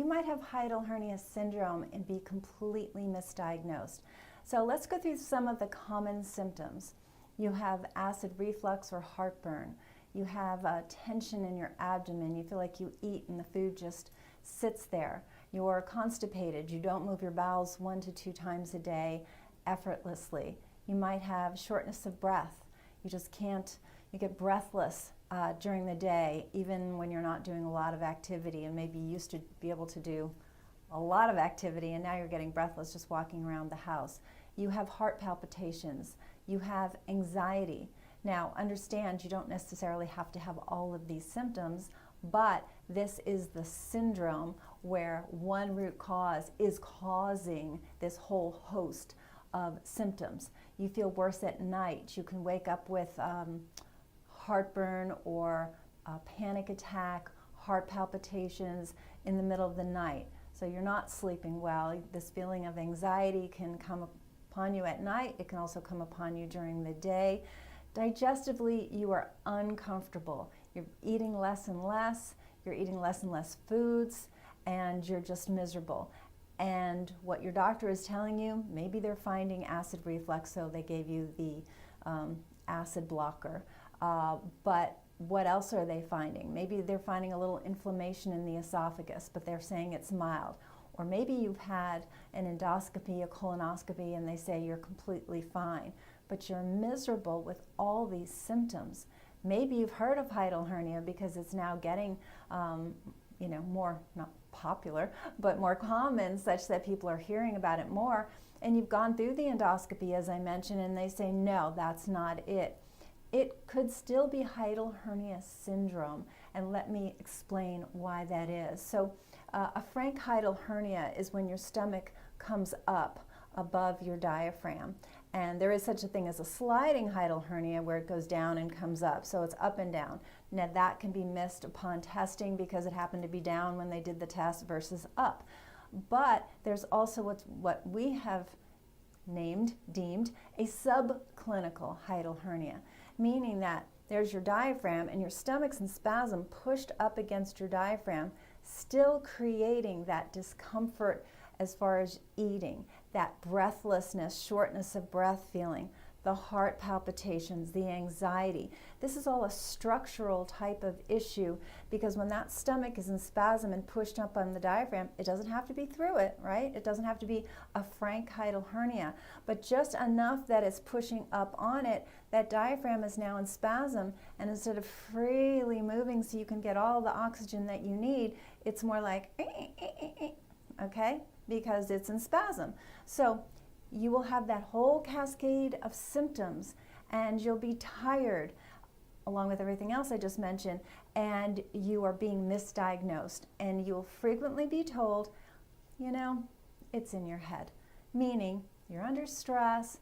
might have hiatal hernia syndrome and be completely misdiagnosed. So let's go through some of the common symptoms. You have acid reflux or heartburn. You have tension in your abdomen. You feel like you eat and the food just sits there. You're constipated. You don't move your bowels 1 to 2 times a day effortlessly. You might have shortness of breath. You just can't, you get breathless during the day, even when you're not doing a lot of activity, and maybe you used to be able to do a lot of activity and now you're getting breathless just walking around the house. You have heart palpitations. You have anxiety. Now, understand you don't necessarily have to have all of these symptoms, but this is the syndrome where one root cause is causing this whole host of symptoms. You feel worse at night. You can wake up with heartburn or a panic attack, heart palpitations in the middle of the night. So you're not sleeping well. This feeling of anxiety can come upon you at night. It can also come upon you during the day. Digestively, you are uncomfortable. You're eating less and less. You're eating less and less foods, and you're just miserable. And what your doctor is telling you, maybe they're finding acid reflux, so they gave you the acid blocker. But what else are they finding? Maybe they're finding a little inflammation in the esophagus, but they're saying it's mild. Or maybe you've had an endoscopy, a colonoscopy, and they say you're completely fine, but you're miserable with all these symptoms. Maybe you've heard of hiatal hernia because it's now getting, more, not popular, but more common, such that people are hearing about it more. And you've gone through the endoscopy, as I mentioned, and they say, no, that's not it. It could still be hiatal hernia syndrome, and let me explain why that is. So a frank hiatal hernia is when your stomach comes up above your diaphragm. And there is such a thing as a sliding hiatal hernia where it goes down and comes up. So it's up and down. Now that can be missed upon testing because it happened to be down when they did the test versus up. But there's also what we have deemed a subclinical hiatal hernia, meaning that there's your diaphragm and your stomach's in spasm pushed up against your diaphragm, still creating that discomfort as far as eating, that breathlessness, shortness of breath feeling, the heart palpitations, the anxiety. This is all a structural type of issue because when that stomach is in spasm and pushed up on the diaphragm, it doesn't have to be through it, right? It doesn't have to be a frank hiatal hernia, but just enough that it's pushing up on it, that diaphragm is now in spasm, and instead of freely moving so you can get all the oxygen that you need, it's more like, okay? Because it's in spasm. So you will have that whole cascade of symptoms, and you'll be tired along with everything else I just mentioned, and you are being misdiagnosed, and you'll frequently be told, it's in your head, meaning you're under stress.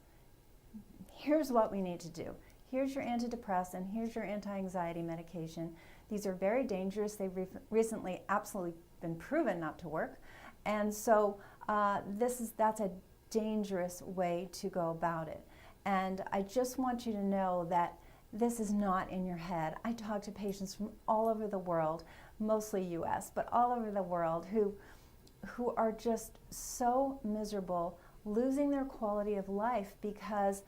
Here's what we need to do. Here's your antidepressant, here's your anti-anxiety medication. These are very dangerous. They've recently absolutely been proven not to work. And so that's a dangerous way to go about it. And I just want you to know that this is not in your head. I talk to patients from all over the world, mostly US, but all over the world who are just so miserable, losing their quality of life because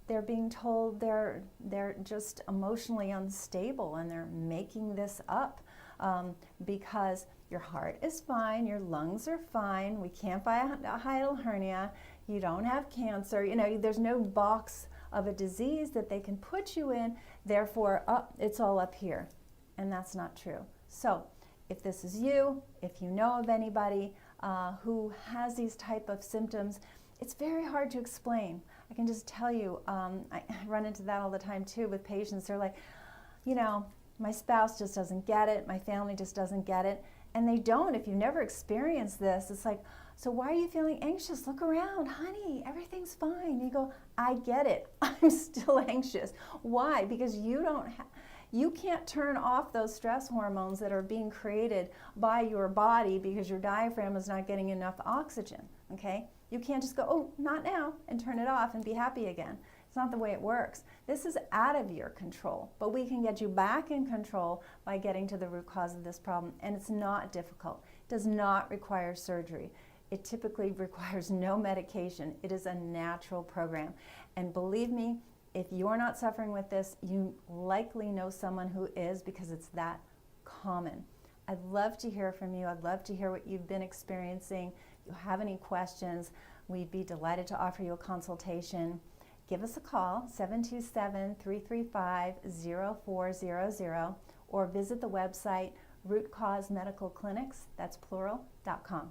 they're being told they're just emotionally unstable and they're making this up because your heart is fine, your lungs are fine, we can't find a hiatal hernia, you don't have cancer, there's no box of a disease that they can put you in, therefore, it's all up here. And that's not true. So if this is you, if you know of anybody who has these type of symptoms, it's very hard to explain. I can just tell you, I run into that all the time too with patients. They're like, my spouse just doesn't get it, my family just doesn't get it. And they don't. If you've never experienced this, it's like, so why are you feeling anxious? Look around, honey, everything's fine. You go, I get it, I'm still anxious. Why? Because you can't turn off those stress hormones that are being created by your body because your diaphragm is not getting enough oxygen, okay? You can't just go, oh, not now, and turn it off and be happy again. It's not the way it works. This is out of your control, but we can get you back in control by getting to the root cause of this problem, and it's not difficult. does not require surgery. It typically requires no medication. It is a natural program. And believe me, if you're not suffering with this, you likely know someone who is, because it's that common. I'd love to hear from you. I'd love to hear what you've been experiencing. If you have any questions, we'd be delighted to offer you a consultation. Give us a call, 727-335-0400, or visit the website rootcausemedicalclinics, that's plural.com.